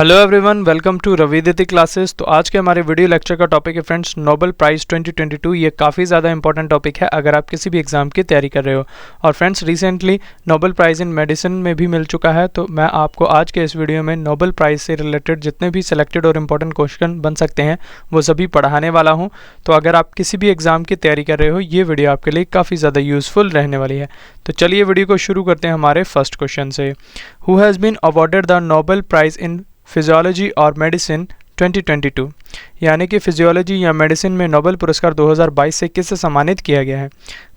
Hello everyone, welcome to रविदिति classes. तो आज के हमारे वीडियो लेक्चर का टॉपिक है फ्रेंड्स नोबेल प्राइज़ 2022। ये काफ़ी ज़्यादा इंपॉर्टेंट टॉपिक है अगर आप किसी भी एग्जाम की तैयारी कर रहे हो। और फ्रेंड्स रिसेंटली नोबेल प्राइज़ इन मेडिसिन में भी मिल चुका है, तो मैं आपको आज के इस वीडियो में नोबेल प्राइज़ से रिलेटेड जितने भी सिलेक्टेड और इम्पोर्टेंट क्वेश्चन बन सकते हैं वो सभी पढ़ाने वाला हूँ। तो अगर आप किसी भी एग्ज़ाम की तैयारी कर रहे हो, ये वीडियो आपके लिए काफ़ी ज़्यादा यूज़फुल रहने वाली है। तो चलिए वीडियो को शुरू करते हैं हमारे फर्स्ट क्वेश्चन से। Who has been awarded the Nobel prize in physiology और मेडिसिन 2022, यानी कि फिजियोलॉजी या मेडिसिन में नोबेल पुरस्कार 2022 से किसे सम्मानित किया गया है?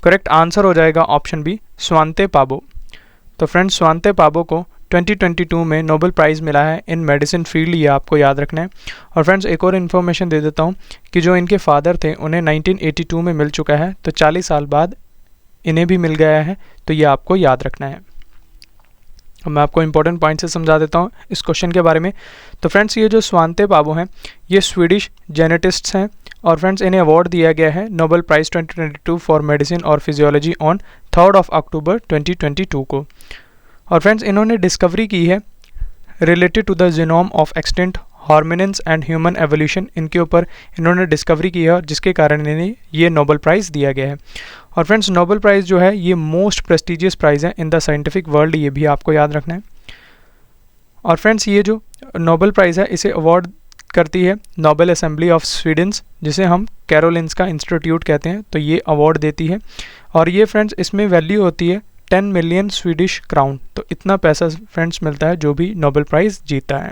करेक्ट आंसर हो जाएगा ऑप्शन बी, स्वांते पाबो। तो फ्रेंड्स स्वांते पाबो को 2022 में नोबेल प्राइज़ मिला है इन मेडिसिन फील्ड, ये आपको याद रखना है। और फ्रेंड्स एक और इन्फॉर्मेशन दे देता हूँ कि जो इनके फादर थे उन्हें 1982 में मिल चुका है, तो 40 साल बाद इन्हें भी मिल गया है, तो ये आपको याद रखना है। अब मैं आपको इंपॉर्टेंट पॉइंट से समझा देता हूँ इस क्वेश्चन के बारे में। तो फ्रेंड्स ये जो स्वांते पाबो हैं ये स्वीडिश जेनेटिस्ट्स हैं, और फ्रेंड्स इन्हें अवार्ड दिया गया है नोबेल प्राइज़ 2022 फॉर मेडिसिन और फिजियोलॉजी ऑन 3 अक्टूबर 2022 को। और फ्रेंड्स इन्होंने डिस्कवरी की है related to the genome of extinct hominins and human evolution, इनके ऊपर इन्होंने डिस्कवरी की है और जिसके कारण इन्हें ये नोबेल प्राइज़ दिया गया है। और फ्रेंड्स नोबेल प्राइज़ जो है ये मोस्ट प्रेस्टिजियस प्राइज़ है इन द साइंटिफिक वर्ल्ड, ये भी आपको याद रखना है। और फ्रेंड्स ये जो नोबेल प्राइज़ है इसे अवार्ड करती है नोबेल असेंबली ऑफ स्वीडन्स, जिसे हम कैरोलिंस्का इंस्टीट्यूट कहते हैं, तो ये अवार्ड देती है। और ये फ्रेंड्स इसमें वैल्यू होती है 10 मिलियन स्वीडिश क्राउन, तो इतना पैसा फ्रेंड्स मिलता है जो भी नोबेल प्राइज़ जीता है।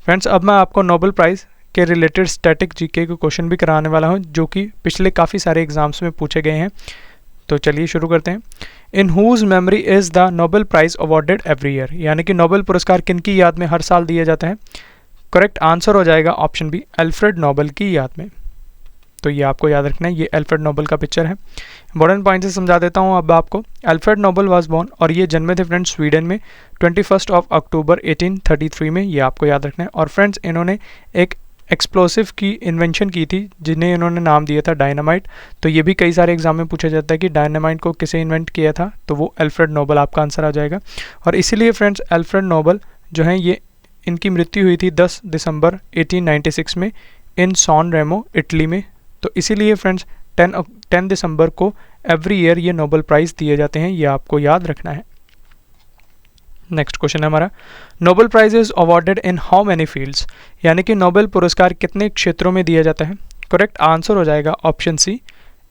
फ्रेंड्स अब मैं आपको नोबेल प्राइज़ के रिलेटेड स्टैटिक जीके के क्वेश्चन भी कराने वाला हूं, जो कि पिछले काफ़ी सारे एग्जाम्स में पूछे गए हैं। तो चलिए शुरू करते हैं। In whose memory is the Nobel prize awarded every year, यानी कि नोबेल पुरस्कार किनकी याद में हर साल दिया जाता है? करेक्ट आंसर हो जाएगा ऑप्शन बी, अल्फ्रेड नोबेल की याद में। तो ये आपको याद रखना है, ये अल्फ्रेड नोबेल का पिक्चर है। इंपॉर्टेंट पॉइंट से समझा देता हूँ अब आपको। अल्फ्रेड नोबेल वाज बोर्न, और ये जन्मे थे फ्रेंड्स स्वीडन में 21 अक्टूबर 1833 में, ये आपको याद रखना है। और फ्रेंड्स इन्होंने एक एक्सप्लोसिव की इन्वेंशन की थी जिन्हें इन्होंने नाम दिया था डायनामाइट। तो ये भी कई सारे एग्जाम में पूछा जाता है कि डायनामाइट को किसे इन्वेंट किया था, तो वो अल्फ्रेड नोबेल आपका आंसर आ जाएगा। और इसीलिए फ्रेंड्स अल्फ्रेड नोबेल जो है ये इनकी मृत्यु हुई थी 10 दिसंबर 1896 में इन सॉन रेमो इटली में। तो इसीलिए फ्रेंड्स 10 दिसंबर को एवरी ईयर ये नोबेल प्राइज़ दिए जाते हैं, ये आपको याद रखना है। नेक्स्ट क्वेश्चन है हमारा, Nobel prize is awarded in how many fields, यानी कि नोबेल पुरस्कार कितने क्षेत्रों में दिया जाता है? करेक्ट आंसर हो जाएगा ऑप्शन सी,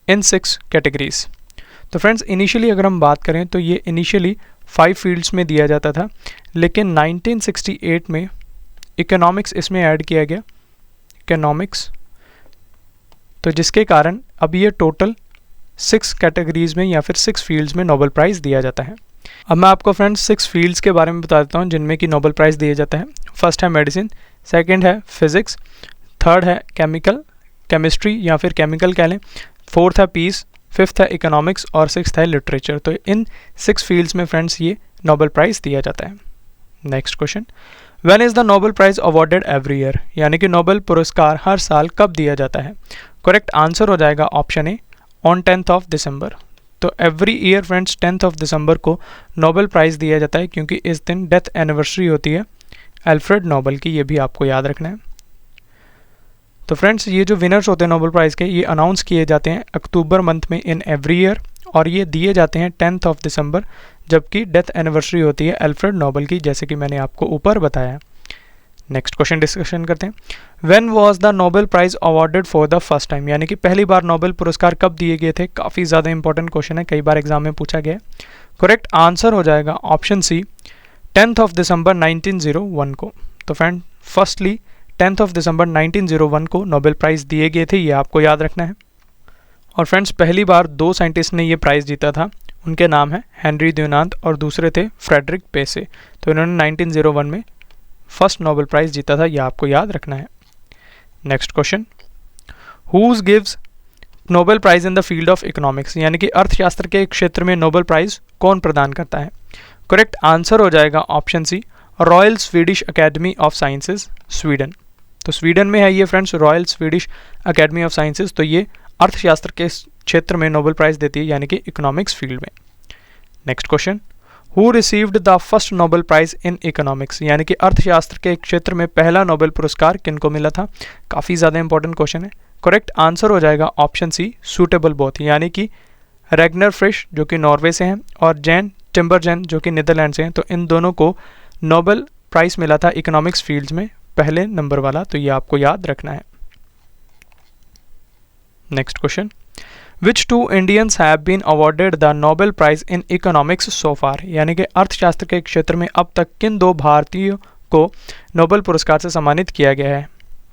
इन 6 कैटेगरीज। तो फ्रेंड्स इनिशियली अगर हम बात करें तो ये इनिशियली 5 फील्ड्स में दिया जाता था, लेकिन 1968 में इकोनॉमिक्स इसमें ऐड किया गया, इकोनॉमिक्स, तो जिसके कारण अब ये टोटल 6 कैटेगरीज में या फिर 6 फील्ड्स में नोबेल प्राइज़ दिया जाता है। अब मैं आपको फ्रेंड्स 6 फील्ड्स के बारे में बता देता हूँ जिनमें कि नोबेल प्राइज़ दिया जाता है। फर्स्ट है मेडिसिन, सेकंड है फिजिक्स, थर्ड है केमिस्ट्री या फिर केमिकल कह लें, फोर्थ है पीस, फिफ्थ है इकोनॉमिक्स और सिक्स्थ है लिटरेचर। तो इन 6 फील्ड्स में फ्रेंड्स ये नोबेल प्राइज़ दिया जाता है। Next question, when is the Nobel prize awarded every year, यानी कि नोबेल पुरस्कार हर साल कब दिया जाता है? करेक्ट आंसर हो जाएगा ऑप्शन ए, ऑन 10 दिसंबर। तो एवरी ईयर फ्रेंड्स 10 दिसंबर को नोबेल प्राइज़ दिया जाता है, क्योंकि इस दिन डेथ एनिवर्सरी होती है अल्फ्रेड नोबेल की, ये भी आपको याद रखना है। तो फ्रेंड्स ये जो विनर्स होते हैं नोबेल प्राइज़ के, ये अनाउंस किए जाते हैं अक्टूबर मंथ में इन एवरी ईयर, और ये दिए जाते हैं 10 दिसंबर, जबकि डेथ एनिवर्सरी होती है अल्फ्रेड नोबेल की, जैसे कि मैंने आपको ऊपर बताया। नेक्स्ट क्वेश्चन डिस्कशन करते हैं। When was the Nobel prize awarded for the first time, यानी कि पहली बार नोबेल पुरस्कार कब दिए गए थे? काफ़ी ज़्यादा इंपॉर्टेंट क्वेश्चन है, कई बार एग्जाम में पूछा गया है। करेक्ट आंसर हो जाएगा ऑप्शन सी, 10 दिसंबर 1901 को। तो फ्रेंड फर्स्टली 10 दिसंबर 1901 को नोबेल प्राइज़ दिए गए थे, ये आपको याद रखना है। और फ्रेंड्स पहली बार 2 साइंटिस्ट ने ये प्राइज़ जीता था, उनके नाम है हेनरी द्युनांत और दूसरे थे फ्रेडरिक पेसे। तो इन्होंने 1901 में फर्स्ट नोबेल प्राइज़ जीता था, यह आपको याद रखना है। Next question, who gives Nobel prize in the field of economics, यानी कि अर्थशास्त्र के क्षेत्र में नोबेल प्राइज़ कौन प्रदान करता है? करेक्ट आंसर हो जाएगा option C, Royal Swedish Academy of Sciences Sweden. तो स्वीडन में है ये friends Royal Swedish Academy of Sciences, तो ये अर्थशास्त्र के क्षेत्र में नोबेल प्राइज़ देती है, यानी कि इकोनॉमिक्स फील्ड में। Next question, who received the first Nobel prize in economics, यानी कि अर्थशास्त्र के क्षेत्र में पहला नोबेल पुरस्कार किनको मिला था। काफ़ी ज़्यादा इंपॉर्टेंट क्वेश्चन है। करेक्ट आंसर हो जाएगा ऑप्शन सी, सूटेबल बोथ, यानी कि रेगनर फ्रिश जो कि नॉर्वे से हैं और जैन टिम्बरजन जो कि नीदरलैंड से हैं, तो इन दोनों को नोबेल प्राइज़ मिला था इकोनॉमिक्स फील्ड्स में, पहले नंबर वाला, तो ये आपको याद रखना है। Next question, which two Indians have been awarded the Nobel prize in economics so far, यानी कि अर्थशास्त्र के क्षेत्र में अब तक किन दो भारतीयों को नोबेल पुरस्कार से सम्मानित किया गया है।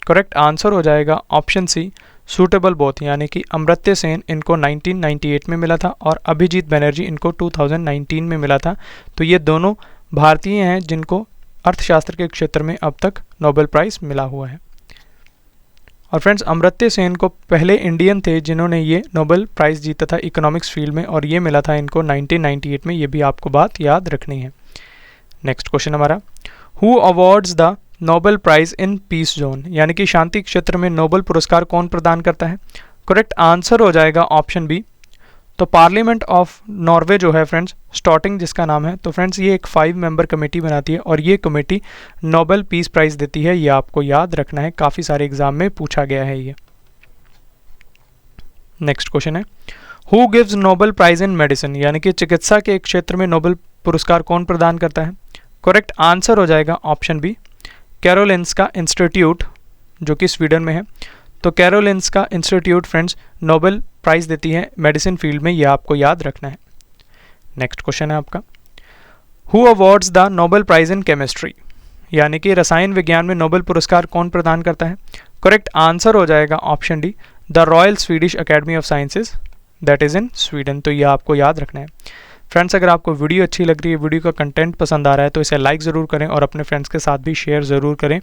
करेक्ट आंसर हो जाएगा ऑप्शन सी, सूटेबल बोथ, यानी कि अमर्त्य सेन इनको 1998 में मिला था और अभिजीत बनर्जी इनको 2019 में मिला था। तो ये दोनों भारतीय हैं जिनको अर्थशास्त्र के क्षेत्र में अब तक नोबेल प्राइज़ मिला हुआ है। और फ्रेंड्स, अमर्त्य सेन को पहले इंडियन थे जिन्होंने ये नोबेल प्राइज़ जीता था इकोनॉमिक्स फील्ड में, और ये मिला था इनको 1998 में। ये भी आपको बात याद रखनी है। नेक्स्ट क्वेश्चन हमारा, who awards the Nobel prize in peace zone, यानी कि शांति क्षेत्र में नोबेल पुरस्कार कौन प्रदान करता है। करेक्ट आंसर हो जाएगा ऑप्शन बी, तो पार्लियामेंट ऑफ नॉर्वे जो है फ्रेंड्स, स्टॉटिंग जिसका नाम है, तो फ्रेंड्स ये एक 5 मेंबर कमेटी बनाती है और ये कमेटी नोबेल पीस प्राइज़ देती है। ये आपको याद रखना है, काफ़ी सारे एग्जाम में पूछा गया है ये। नेक्स्ट क्वेश्चन है, who gives Nobel prize in medicine, यानी कि चिकित्सा के क्षेत्र में नोबेल पुरस्कार कौन प्रदान करता है। करेक्ट आंसर हो जाएगा ऑप्शन बी, कैरोलिंस्का इंस्टीट्यूट जो कि स्वीडन में है। तो Karolinska institute friends Nobel price देती है मेडिसिन फील्ड में, ये आपको याद रखना है। नेक्स्ट क्वेश्चन है आपका, who awards the Nobel prize in chemistry, यानी कि रसायन विज्ञान में नोबेल पुरस्कार कौन प्रदान करता है। करेक्ट आंसर हो जाएगा option D, the royal Swedish Academy of Sciences, that is in Sweden. तो ये आपको याद रखना है। फ्रेंड्स, अगर आपको वीडियो अच्छी लग रही है, वीडियो का कंटेंट पसंद आ रहा है, तो इसे लाइक ज़रूर करें और अपने फ्रेंड्स के साथ भी शेयर ज़रूर करें।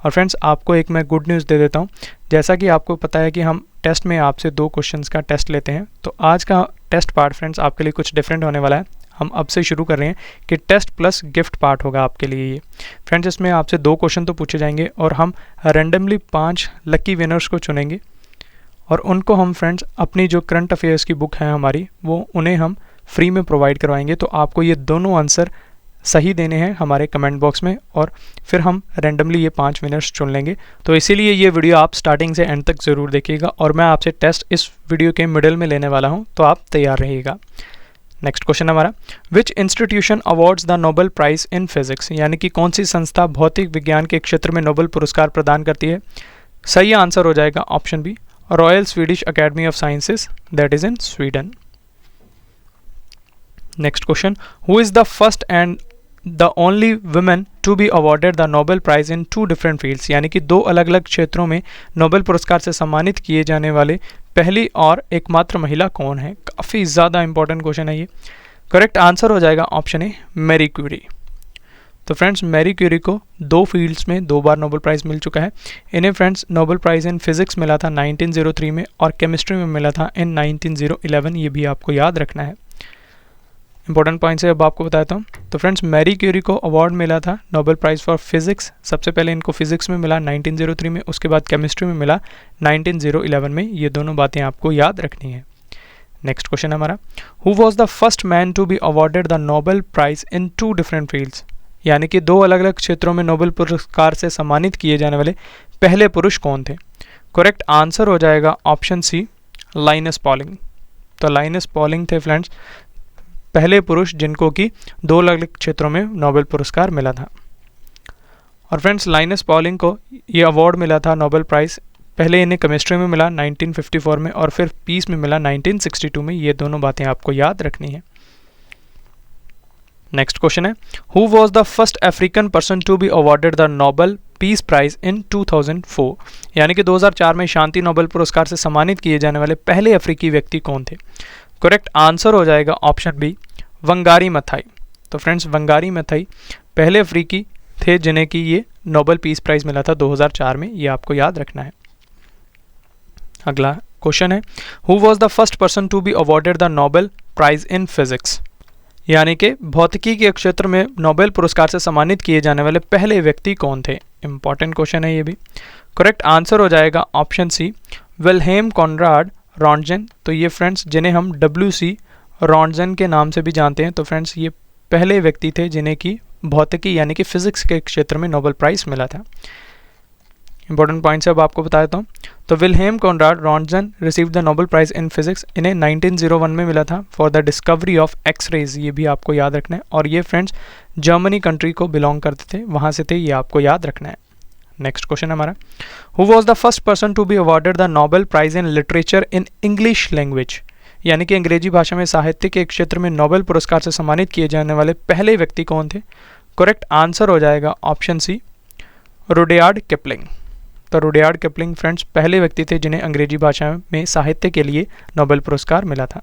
और फ्रेंड्स, आपको एक मैं गुड न्यूज़ दे देता हूँ। जैसा कि आपको पता है कि हम टेस्ट में आपसे 2 क्वेश्चंस का टेस्ट लेते हैं, तो आज का टेस्ट पार्ट फ्रेंड्स आपके लिए कुछ डिफरेंट होने वाला है। हम अब से शुरू कर रहे हैं कि टेस्ट प्लस गिफ्ट पार्ट होगा आपके लिए ये। फ्रेंड्स, इसमें आपसे 2 क्वेश्चन तो पूछे जाएंगे और हम रैंडमली 5 लकी विनर्स को चुनेंगे और उनको हम फ्रेंड्स अपनी जो करंट अफेयर्स की बुक है हमारी, वो उन्हें हम फ्री में प्रोवाइड करवाएंगे। तो आपको ये दोनों आंसर सही देने हैं हमारे कमेंट बॉक्स में और फिर हम रैंडमली ये 5 विनर्स चुन लेंगे। तो इसीलिए ये वीडियो आप स्टार्टिंग से एंड तक ज़रूर देखिएगा और मैं आपसे टेस्ट इस वीडियो के मिडिल में लेने वाला हूँ, तो आप तैयार रहिएगा। नेक्स्ट क्वेश्चन हमारा, विच institution awards the Nobel prize in physics, यानी कि कौन सी संस्था भौतिक विज्ञान के क्षेत्र में नोबेल पुरस्कार प्रदान करती है। सही आंसर हो जाएगा option B, Royal Swedish Academy of Sciences, that is in Sweden. Next question, who is the first and the only women to be awarded the Nobel prize in 2 different fields, यानी कि 2 अलग अलग क्षेत्रों में Nobel पुरस्कार से सम्मानित किए जाने वाले पहली और एकमात्र महिला कौन है। काफ़ी ज़्यादा इंपॉर्टेंट क्वेश्चन है ये। करेक्ट आंसर हो जाएगा ऑप्शन ए, मैरी क्यूरी। तो फ्रेंड्स, मैरी क्यूरी को 2 फील्ड्स में 2 बार नोबेल प्राइज़ मिल चुका है। इन्हें friends Nobel prize in physics मिला था 1903 में और केमिस्ट्री में मिला था इन 1911। ये भी आपको याद रखना है। इंपॉर्टेंट पॉइंट्स है, अब आपको बताता हूँ। तो फ्रेंड्स, मैरी क्यूरी को अवार्ड मिला था नोबेल प्राइज़ फॉर फिजिक्स। सबसे पहले इनको फिजिक्स में मिला 1903 में, उसके बाद केमिस्ट्री में मिला 1911 में। ये दोनों बातें आपको याद रखनी है। नेक्स्ट क्वेश्चन हमारा, who was the first man to be awarded the Nobel prize in 2 different fields, यानी कि 2 अलग अलग क्षेत्रों में नोबेल पुरस्कार से सम्मानित किए जाने वाले पहले पुरुष कौन थे। करेक्ट आंसर हो जाएगा ऑप्शन सी, लाइनस पॉलिंग। तो लाइनस पॉलिंग थे फ्रेंड्स पहले पुरुष जिनको कि 2 अलग अलग क्षेत्रों में नोबेल पुरस्कार मिला था। और फ्रेंड्स, लाइनस पॉलिंग को ये अवार्ड मिला था नोबेल प्राइज़, पहले इन्हें केमिस्ट्री में मिला 1954 में और फिर पीस में मिला 1962 में। ये दोनों बातें आपको याद रखनी है। नेक्स्ट क्वेश्चन है, who was the first African person to be awarded the Nobel peace prize in 2004, यानी कि 2004 में शांति नोबेल पुरस्कार से सम्मानित किए जाने वाले पहले अफ्रीकी व्यक्ति कौन थे। करेक्ट आंसर हो जाएगा ऑप्शन बी, वंगारी मथाई। तो फ्रेंड्स, वंगारी मथाई पहले अफ्रीकी थे जिन्हें कि ये नोबेल पीस प्राइज़ मिला था 2004 में। ये आपको याद रखना है। अगला क्वेश्चन है, who was the first person to be awarded the Nobel prize in physics, यानी कि भौतिकी के क्षेत्र में नोबेल पुरस्कार से सम्मानित किए जाने वाले पहले व्यक्ति कौन थे। इंपॉर्टेंट क्वेश्चन है ये भी। करेक्ट आंसर हो जाएगा option C, Wilhelm Conrad Röntgen. तो ये फ्रेंड्स जिन्हें हम WC रॉन्टजन के नाम से भी जानते हैं। तो फ्रेंड्स, ये पहले व्यक्ति थे जिन्हें कि भौतिकी यानी कि फिजिक्स के क्षेत्र में नोबेल प्राइज़ मिला था। इंपॉर्टेंट पॉइंट्स अब आपको बता देता हूँ। तो Wilhelm Conrad Röntgen receive the Nobel prize in physics, इन्हें 1901 में मिला था for the discovery of X-rays, ये भी आपको याद रखना है। और ये फ्रेंड्स जर्मनी कंट्री को बिलोंग करते थे, वहाँ से थे, ये आपको याद रखना है। नेक्स्ट क्वेश्चन हमारा, who was the first person to be awarded the Nobel prize in literature in English language, यानी कि अंग्रेजी भाषा में साहित्य के क्षेत्र में नोबेल पुरस्कार से सम्मानित किए जाने वाले पहले व्यक्ति कौन थे? करेक्ट आंसर हो जाएगा ऑप्शन सी, रुडयार्ड किपलिंग। तो रुडयार्ड किपलिंग फ्रेंड्स पहले व्यक्ति थे जिन्हें अंग्रेजी भाषा में साहित्य के लिए नोबेल पुरस्कार मिला था।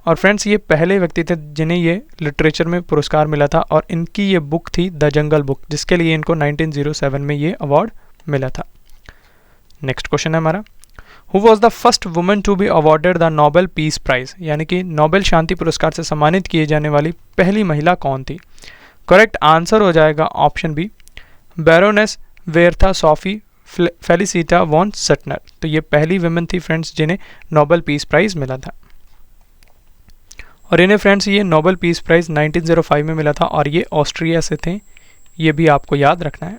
और फ्रेंड्स ये पहले व्यक्ति थे जिन्हें ये लिटरेचर में पुरस्कार मिला था, और इनकी ये बुक थी द जंगल बुक, जिसके लिए इनको 1907 में ये अवार्ड मिला था। नेक्स्ट क्वेश्चन है हमारा, who was the first women to be awarded the Nobel peace prize, यानी कि नोबेल शांति पुरस्कार से सम्मानित किए जाने वाली पहली महिला कौन थी? करेक्ट आंसर हो जाएगा option B, Baroness Bertha Sophie Felicita von Suttner. तो ये पहली वुमेन थी फ्रेंड्स जिन्हें नोबेल पीस प्राइज़ मिला था, और इन्हें फ्रेंड्स ये नोबेल पीस प्राइज़ 1905 में मिला था, और ये ऑस्ट्रिया से थे, ये भी आपको याद रखना है।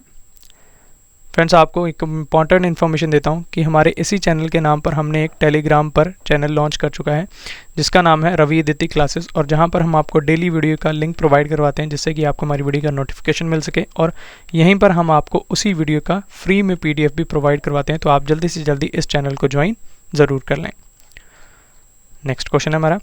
फ्रेंड्स आपको एक इम्पॉर्टेंट इन्फॉर्मेशन देता हूँ कि हमारे इसी चैनल के नाम पर हमने एक टेलीग्राम पर चैनल लॉन्च कर चुका है जिसका नाम है रवि अदिति क्लासेस, और जहाँ पर हम आपको डेली वीडियो का लिंक प्रोवाइड करवाते हैं जिससे कि आपको हमारी वीडियो का नोटिफिकेशन मिल सके, और यहीं पर हम आपको उसी वीडियो का फ्री में PDF भी प्रोवाइड करवाते हैं। तो आप जल्दी से जल्दी इस चैनल को ज्वाइन ज़रूर कर लें। नेक्स्ट क्वेश्चन है हमारा,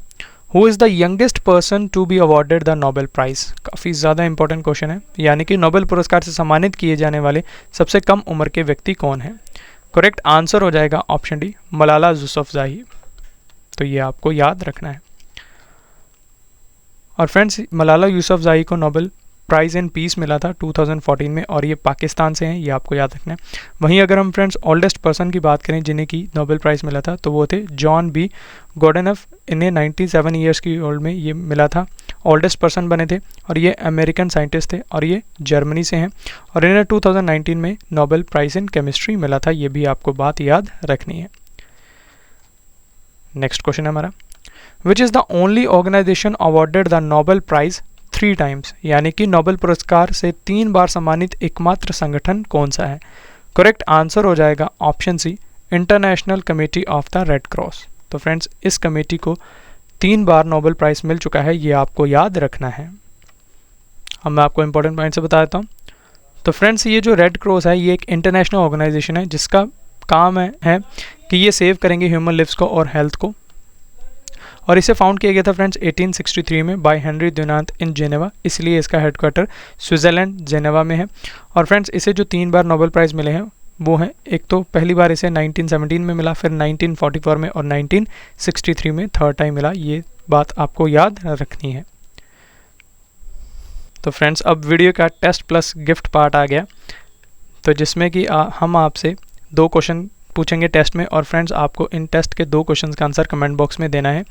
who is the youngest person to be awarded the Nobel prize. काफ़ी ज़्यादा इंपॉर्टेंट क्वेश्चन है, यानी कि नोबेल पुरस्कार से सम्मानित किए जाने वाले सबसे कम उम्र के व्यक्ति कौन है? करेक्ट आंसर हो जाएगा ऑप्शन डी, मलाला यूसुफज़ई। तो ये आपको याद रखना है। और फ्रेंड्स मलाला यूसुफज़ई को नोबेल प्राइज़ इन पीस मिला था 2014 में, और ये पाकिस्तान से हैं, ये आपको याद रखना है। वहीं अगर हम फ्रेंड्स ओल्डेस्ट पर्सन की बात करें जिन्हें की नोबेल प्राइज़ मिला था, तो वो थे जॉन बी गोडेनफ, इन्हें 97 ईयर्स की ओल्ड में ये मिला था, ओल्डेस्ट पर्सन बने थे, और ये अमेरिकन साइंटिस्ट थे, और ये जर्मनी से हैं, और इन्हें 2019 में नोबेल प्राइज़ इन केमिस्ट्री मिला था, ये भी आपको बात याद रखनी है। नेक्स्ट क्वेश्चन है हमारा, which is the only organisation awarded the Nobel prize 3 times, यानी कि नोबेल पुरस्कार से 3 बार सम्मानित एकमात्र संगठन कौन सा है? करेक्ट आंसर हो जाएगा option C, International Committee of the Red Cross. तो फ्रेंड्स इस कमेटी को 3 बार नोबेल प्राइज़ मिल चुका है, ये आपको याद रखना है। अब मैं आपको इंपॉर्टेंट पॉइंट से बता देता हूँ। तो फ्रेंड्स ये जो रेड क्रॉस है ये एक इंटरनेशनल ऑर्गेनाइजेशन है जिसका काम है कि ये सेव करेंगे ह्यूमन लिव्स को और हेल्थ को, और इसे फाउंड किया गया था फ्रेंड्स 1863 में बाय हेनरी ड्यूनांत इन जेनेवा, इसलिए इसका हेडक्वार्टर स्विट्ज़रलैंड जेनेवा में है। और फ्रेंड्स इसे जो 3 बार नोबेल प्राइज़ मिले हैं वो हैं, एक तो पहली बार इसे 1917 में मिला, फिर 1944 में, और 1963 में थर्ड टाइम मिला। ये बात आपको याद रखनी है। तो फ्रेंड्स अब वीडियो का टेस्ट प्लस गिफ्ट पार्ट आ गया, तो जिसमें कि हम आपसे 2 क्वेश्चन पूछेंगे टेस्ट में, और फ्रेंड्स आपको इन टेस्ट के 2 क्वेश्चंस का आंसर कमेंट बॉक्स में देना है।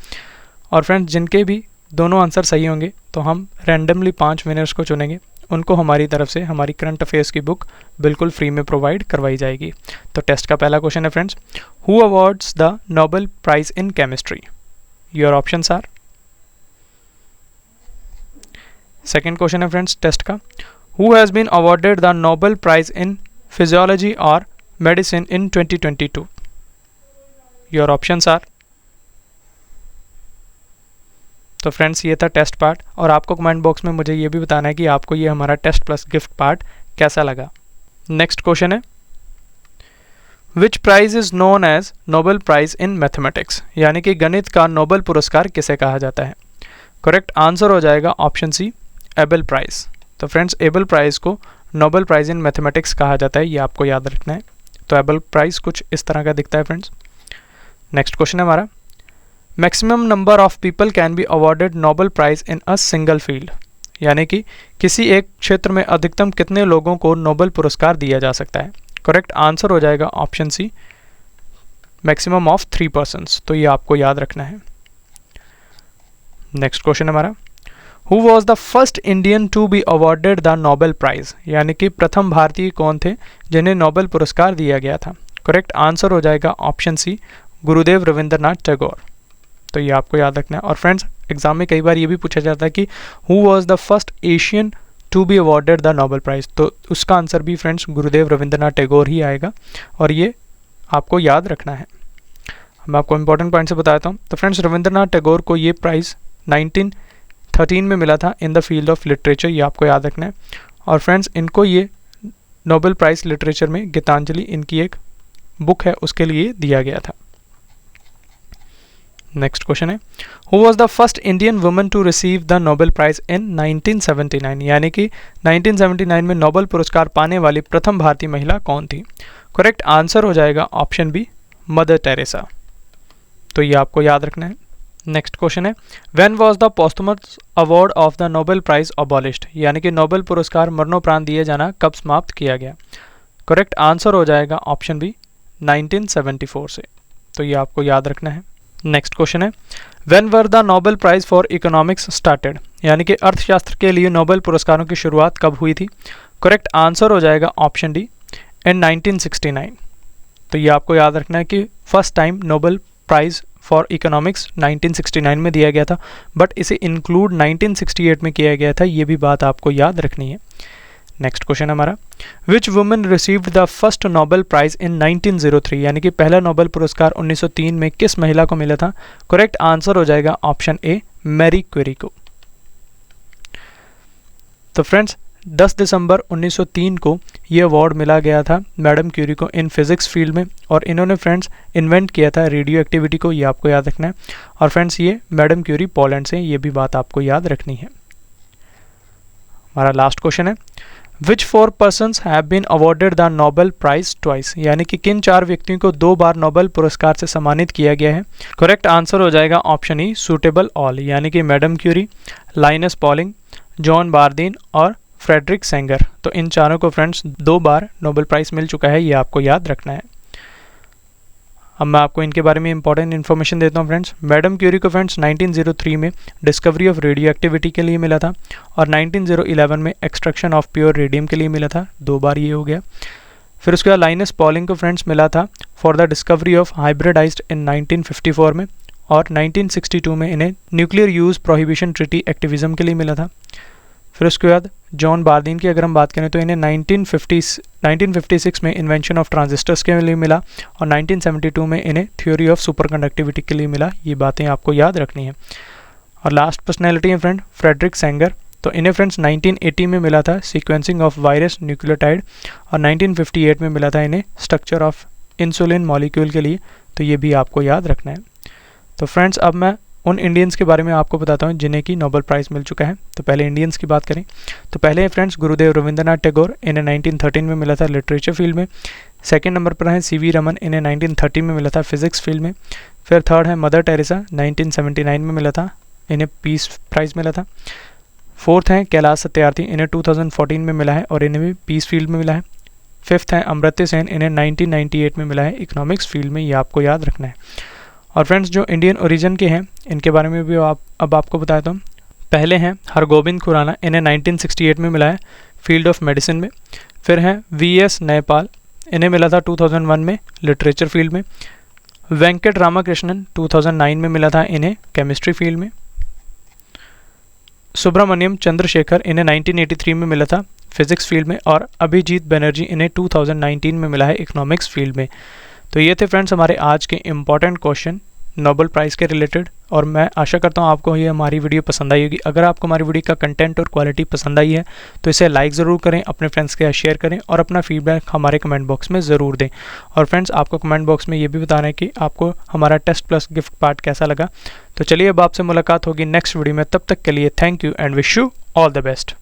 और फ्रेंड्स जिनके भी दोनों आंसर सही होंगे तो हम रैंडमली 5 विनर्स को चुनेंगे, उनको हमारी तरफ से हमारी करंट अफेयर्स की बुक बिल्कुल फ्री में प्रोवाइड करवाई जाएगी। तो टेस्ट का पहला क्वेश्चन है friends, who awards the Nobel prize in chemistry? Your options are. Second question है फ्रेंड्स टेस्ट का, who has been awarded the Nobel prize in physiology और medicine in 2022? Your options are. तो friends ये था test part, और आपको comment box में मुझे ये भी बताना है कि आपको ये हमारा टेस्ट प्लस गिफ्ट पार्ट कैसा लगा। नेक्स्ट क्वेश्चन है, which prize is known as Nobel prize in mathematics, यानी कि गणित का नोबेल पुरस्कार किसे कहा जाता है? करेक्ट आंसर हो जाएगा ऑप्शन सी, एबल प्राइज। तो फ्रेंड्स एबल प्राइज को नोबेल प्राइज इन मैथमेटिक्स कहा जाता है, ये आपको याद रखना है। तो एबल प्राइज कुछ इस तरह का दिखता है फ्रेंड्स। नेक्स्ट क्वेश्चन है हमारा, maximum number of people can be awarded Nobel prize in a single field, यानी कि किसी एक क्षेत्र में अधिकतम कितने लोगों को नोबेल पुरस्कार दिया जा सकता है? करेक्ट आंसर हो जाएगा option C, maximum of 3 persons. तो ये आपको याद रखना है। नेक्स्ट क्वेश्चन हमारा, who was the first Indian to be awarded the Nobel prize, यानी कि प्रथम भारतीय कौन थे जिन्हें नोबेल पुरस्कार दिया गया था? करेक्ट आंसर हो जाएगा ऑप्शन सी, गुरुदेव रविंद्रनाथ टैगोर। तो ये आपको याद रखना है। और फ्रेंड्स एग्जाम में कई बार ये भी पूछा जाता है कि who was the first Asian to be awarded the Nobel prize, तो उसका आंसर भी फ्रेंड्स गुरुदेव रविंद्रनाथ टैगोर ही आएगा और ये आपको याद रखना है। मैं आपको इंपॉर्टेंट पॉइंट से बताता हूँ। तो फ्रेंड्स रविंद्रनाथ टैगोर को ये प्राइज़ 1913 में मिला था इन द फील्ड ऑफ लिटरेचर, ये आपको याद रखना है। और फ्रेंड्स इनको ये नोबेल प्राइज़ लिटरेचर में गीतांजलि इनकी एक बुक है उसके लिए दिया गया था। नेक्स्ट क्वेश्चन है who was the first Indian woman to receive the Nobel prize in 1979, यानी कि 1979 में नोबेल पुरस्कार पाने वाली प्रथम भारतीय महिला कौन थी। करेक्ट आंसर हो जाएगा ऑप्शन बी मदर टेरेसा, तो ये आपको याद रखना है। नेक्स्ट क्वेश्चन है when was the posthumous award of the Nobel prize abolished, यानी कि नोबेल पुरस्कार मरणोपरांत दिए जाना कब समाप्त किया गया। करेक्ट आंसर हो जाएगा ऑप्शन बी 1974 से, तो ये आपको याद रखना है। नेक्स्ट क्वेश्चन है when were the Nobel prize for economics started, यानी कि अर्थशास्त्र के लिए नोबेल पुरस्कारों की शुरुआत कब हुई थी। करेक्ट आंसर हो जाएगा ऑप्शन डी इन 1969, तो ये आपको याद रखना है कि first time Nobel prize for economics 1969 में दिया गया था, बट इसे इंक्लूड 1968 में किया गया था, ये भी बात आपको याद रखनी है। नेक्स्ट क्वेश्चन हमारा which woman received the first Nobel prize in 1903, यानी कि पहला नोबेल पुरस्कार 1903 में किस महिला को मिला था। करेक्ट आंसर हो जाएगा ऑप्शन ए मैरी क्वेरी को। तो फ्रेंड्स 10 दिसंबर 1903 को ये अवार्ड मिला गया था मैडम क्यूरी को इन फिजिक्स फील्ड में, और इन्होंने फ्रेंड्स इन्वेंट किया था रेडियो एक्टिविटी को, ये आपको याद रखना है। और फ्रेंड्स ये मैडम क्यूरी पोलैंड से, ये भी बात आपको याद रखनी है। हमारा लास्ट क्वेश्चन है which 4 persons have been awarded the Nobel prize twice, यानी कि किन 4 व्यक्तियों को 2 बार नोबेल पुरस्कार से सम्मानित किया गया है। करेक्ट आंसर हो जाएगा ऑप्शन ई सूटेबल ऑल, यानी कि madam Curie, Linus Pauling, John Bardeen और फ्रेडरिक सेंगर, तो इन चारों को फ्रेंड्स 2 बार नोबेल प्राइज़ मिल चुका है, ये आपको याद रखना है। अब मैं आपको इनके बारे में इंपॉर्टेंट इन्फॉर्मेशन देता हूँ फ्रेंड्स। मैडम क्यूरी को फ्रेंड्स 1903 में डिस्कवरी ऑफ रेडियो एक्टिविटी के लिए मिला था, और 1911 में एक्सट्रैक्शन ऑफ प्योर रेडियम के लिए मिला था, 2 बार ये हो गया। फिर उसके बाद लाइनस पॉलिंग को फ्रेंड्स मिला था for the discovery of hybridized in 1954 में, और 1962 में इन्हें nuclear use prohibition treaty activism के लिए मिला था। फिर उसके बाद जॉन बारदीन की अगर हम बात करें तो इन्हें 1956 में इन्वेंशन ऑफ ट्रांजिस्टर्स के लिए मिला, और 1972 में इन्हें थ्योरी ऑफ सुपर कंडक्टिविटी के लिए मिला, ये बातें आपको याद रखनी है। और लास्ट पर्सनैलिटी है फ्रेंड फ्रेडरिक सेंगर, तो इन्हें फ्रेंड्स 1980 में मिला था सीक्वेंसिंग ऑफ वायरस न्यूक्लियोटाइड, और 1958 में मिला था इन्हें स्ट्रक्चर ऑफ इंसुलिन मॉलिक्यूल के लिए, तो ये भी आपको याद रखना है। तो फ्रेंड्स अब मैं उन इंडियंस के बारे में आपको बताता हूँ जिन्हें की नोबेल प्राइज़ मिल चुका है। तो पहले इंडियंस की बात करें तो पहले फ्रेंड्स गुरुदेव रविंद्रनाथ टैगोर, इन्हें 1913 में मिला था लिटरेचर फील्ड में। सेकंड नंबर पर है सीवी रमन, इन्हें 1930 में मिला था फिजिक्स फील्ड में। फिर थर्ड है मदर टेरेसा, 1979 में मिला था, इन्हें पीस प्राइज़ मिला था। फोर्थ हैं कैलाश सत्यार्थी, इन्हें 2014 में मिला है और इन्हें भी पीस फील्ड में मिला है। फिफ्थ हैं अमर्त्य सेन, इन्हें 1998 में मिला है इकोनॉमिक्स फील्ड में, ये आपको याद रखना है। और फ्रेंड्स जो इंडियन ओरिजिन के हैं इनके बारे में भी अब आपको बताता हूँ। पहले हैं हरगोबिंद खुराना, इन्हें 1968 में मिला है फील्ड ऑफ मेडिसिन में। फिर हैं वीएस नयपाल, इन्हें मिला था 2001 में लिटरेचर फील्ड में। वेंकट रामाकृष्णन 2009 में मिला था इन्हें केमिस्ट्री फील्ड में। सुब्रमण्यम चंद्रशेखर, इन्हें 1983 में मिला था फिजिक्स फील्ड में। और अभिजीत बनर्जी, इन्हें 2019 में मिला है इकोनॉमिक्स फील्ड में। तो ये थे फ्रेंड्स हमारे आज के इम्पॉर्टेंट क्वेश्चन नोबेल प्राइज़ के रिलेटेड, और मैं आशा करता हूँ आपको ये हमारी वीडियो पसंद आई होगी। अगर आपको हमारी वीडियो का कंटेंट और क्वालिटी पसंद आई है तो इसे लाइक ज़रूर करें, अपने फ्रेंड्स के साथ शेयर करें और अपना फीडबैक हमारे कमेंट बॉक्स में ज़रूर दें। और फ्रेंड्स आपको कमेंट बॉक्स में ये भी बताना है कि आपको हमारा टेस्ट प्लस गिफ्ट पार्ट कैसा लगा। तो चलिए अब आपसे मुलाकात होगी नेक्स्ट वीडियो में, तब तक के लिए thank you and wish you all the best.